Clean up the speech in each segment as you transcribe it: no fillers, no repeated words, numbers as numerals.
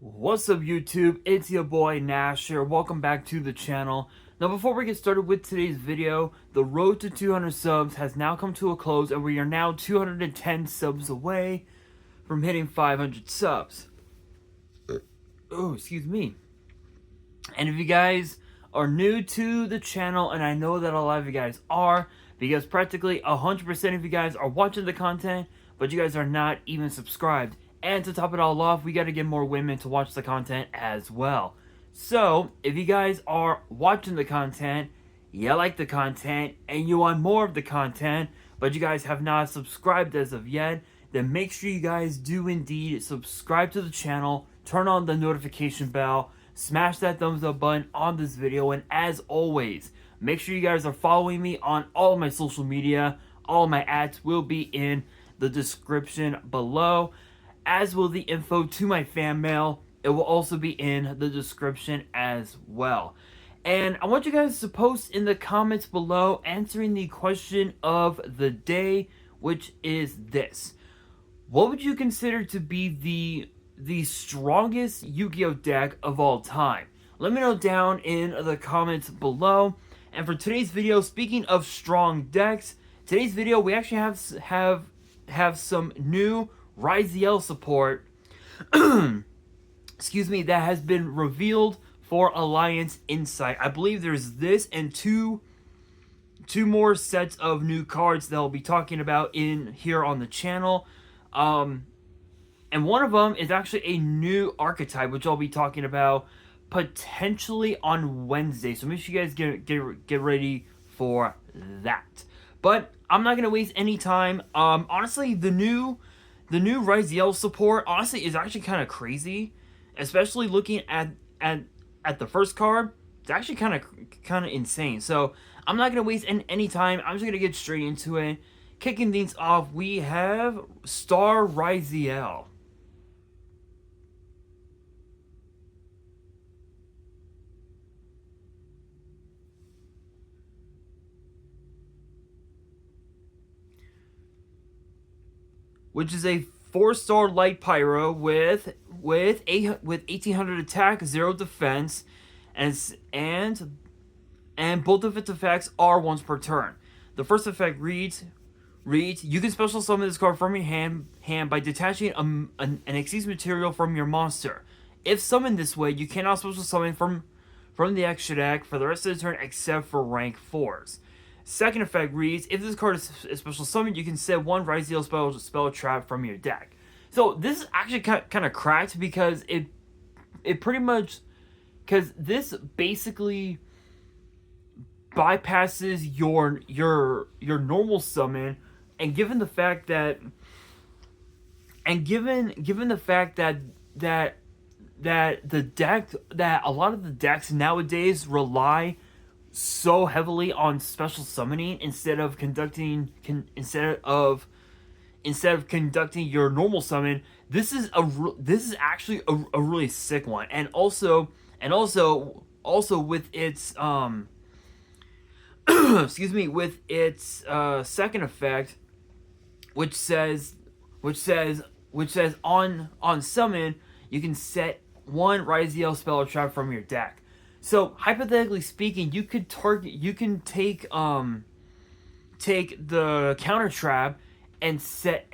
What's up YouTube, it's your boy Nash here, welcome back to the channel. Now before we get started with today's video, the road to 200 subs has now come to a close and we are now 210 subs away from hitting 500 subs. Oh, excuse me. And if you guys are new to the channel, and I know that a lot of you guys are, because practically 100% of you guys are watching the content, but you guys are not even subscribed. And to top it all off, we got to get more women to watch the content as well. So, if you guys are watching the content, you like the content, and you want more of the content, but you guys have not subscribed as of yet, then make sure you guys do indeed subscribe to the channel, turn on the notification bell, smash that thumbs up button on this video, and as always, make sure you guys are following me on all of my social media. All of my ads will be in the description below, as will the info to my fan mail. It will also be in the description as well. And I want you guys to post in the comments below answering the question of the day, which is this: what would you consider to be the strongest Yu-Gi-Oh deck of all time? Let me know down in the comments below. And for today's video, speaking of strong decks, today's video we actually have some new Ryzeal support excuse me, that has been revealed for Alliance Insight. I believe there's this and two more sets of new cards that I'll be talking about in here on the channel. And one of them is actually a new archetype, which I'll be talking about potentially on Wednesday. So make sure you guys get ready for that. But I'm not gonna waste any time. Honestly, the new Ryzeal support honestly is actually kind of crazy, especially looking at the first card. It's actually kind of insane. So I'm not gonna waste any time. I'm just gonna get straight into it. Kicking things off, we have Star Ryzeal. Which is a 4-star light pyro with 1800 attack, 0 defense, and both of its effects are once per turn. The first effect reads you can special summon this card from your hand by detaching an Xyz material from your monster. If summoned this way, you cannot special summon from the extra deck for the rest of the turn except for rank 4s. Second effect reads, if this card is special summoned, you can set one Ryzeal spell trap from your deck. So this is actually kind of cracked because it pretty much, because this basically bypasses your normal summon, and given the fact that the deck, that a lot of the decks nowadays rely so heavily on special summoning instead of conducting your normal summon. This is actually a really sick one. And also with its excuse me, with its second effect, which says on summon you can set one Ryzeal spell or trap from your deck. So hypothetically speaking, you can take the counter trap and set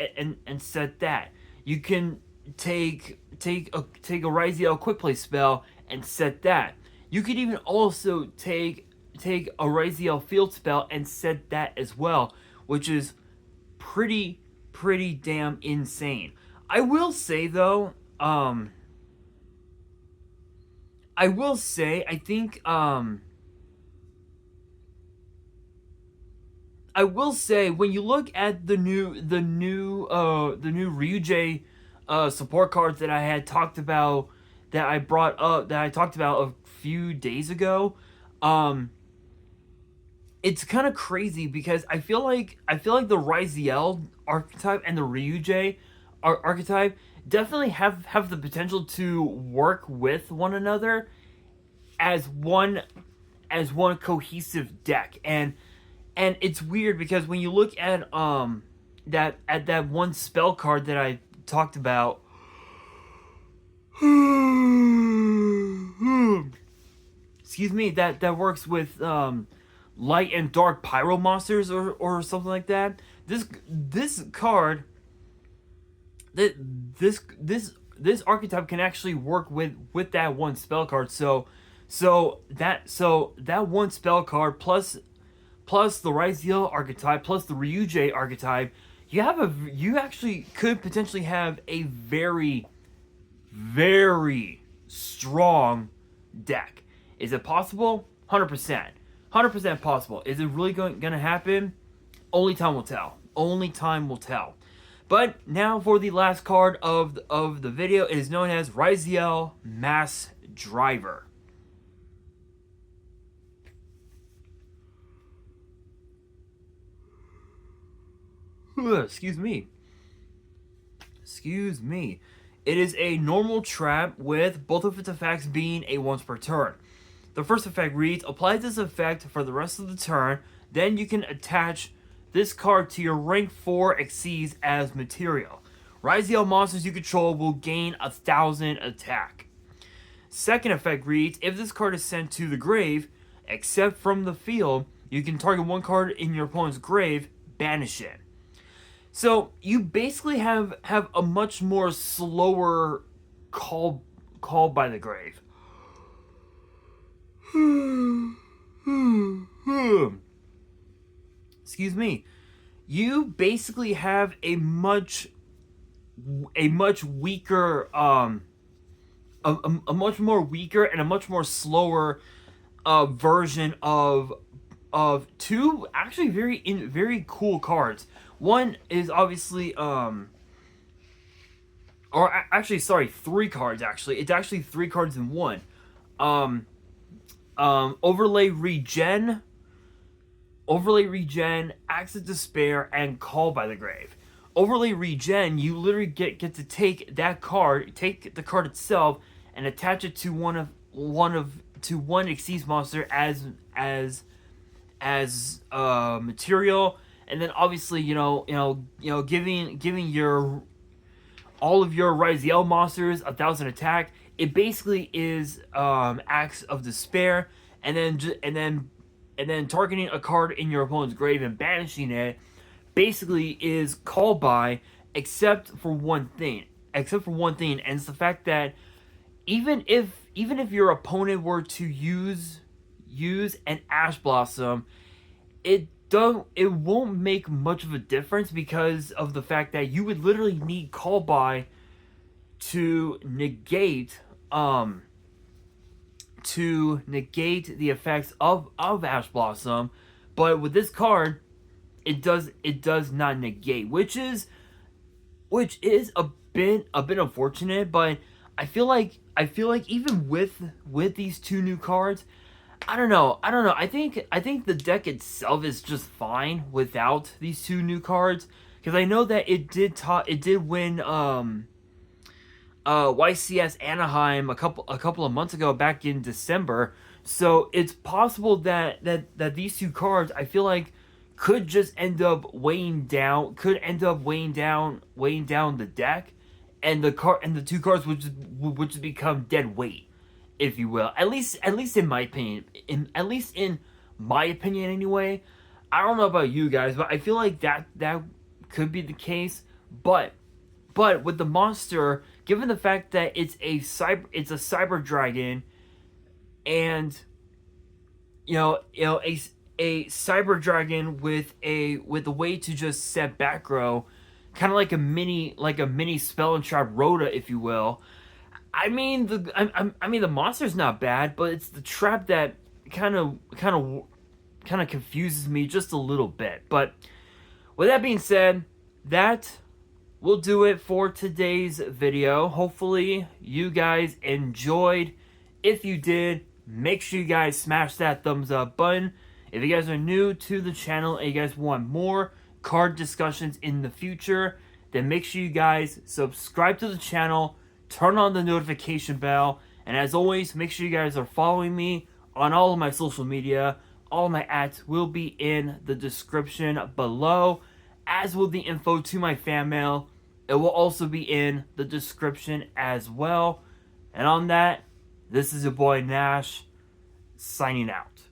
that. You can take a Ryzeal quick play spell and set that. You could even also take a Ryzeal field spell and set that as well, which is pretty damn insane. I will say though, I will say when you look at the new Ryuja support cards that I talked about a few days ago, it's kind of crazy because I feel like the Ryzeal archetype and the Ryuja archetype definitely have the potential to work with one another as one cohesive deck. And it's weird because when you look at that one spell card that I talked about excuse me, that works with light and dark pyro monsters or something like that. This card, this archetype can actually work with that one spell card. So that one spell card plus the Ryzeal archetype plus the Ryuji archetype, you actually could potentially have a very strong deck. Is it possible? 100%. 100% possible. Is it really going to happen? Only time will tell. Only time will tell. But now for the last card of the video, it is known as Ryzeal Mass Driver. Excuse me. Excuse me. It is a normal trap with both of its effects being a once per turn. The first effect reads, apply this effect for the rest of the turn, then you can attach this card to your rank 4 exceeds as material. Ryzeal monsters you control will gain 1,000 attack. Second effect reads, if this card is sent to the grave, except from the field, you can target one card in your opponent's grave, banish it. So you basically have a much more slower call by the grave. Excuse me. You basically have a much weaker a much more weaker and a much more slower version of two actually very cool cards. One is obviously three cards actually. It's actually three cards in one. Overlay Regen, Acts of Despair, and Call by the Grave. Overlay Regen, you literally get to take that card, take the card itself, and attach it to one Xyz monster as material, and then obviously giving your all of your Ryzeal monsters 1,000 attack. It basically is Acts of Despair, and then targeting a card in your opponent's grave and banishing it basically is Call by, except for one thing, and it's the fact that even if your opponent were to use an Ash Blossom, it won't make much of a difference because of the fact that you would literally need Call by to negate the effects of Ash Blossom. But with this card, it does not negate, which is a bit unfortunate. But I feel like even with these two new cards, I don't know. I think the deck itself is just fine without these two new cards, because I know that it did win YCS Anaheim a couple of months ago, back in December. So it's possible that these two cards, I feel like, could just end up weighing down the deck, and the two cards would just become dead weight, if you will. At least in my opinion. In my opinion anyway. I don't know about you guys, but I feel like that could be the case. But with the monster, given the fact that it's a cyber dragon, and a cyber dragon with a way to just set back row, kind of like a mini spell and trap Rhoda, if you will. I mean the monster's not bad, but it's the trap that kind of confuses me just a little bit. But with that being said, that will do it for today's video. Hopefully you guys enjoyed. If you did, make sure you guys smash that thumbs up button. If you guys are new to the channel and you guys want more card discussions in the future, then make sure you guys subscribe to the channel, turn on the notification bell, and as always, make sure you guys are following me on all of my social media. All my ads will be in the description below, as will the info to my fan mail. It will also be in the description as well. And on that, this is your boy Nash, signing out.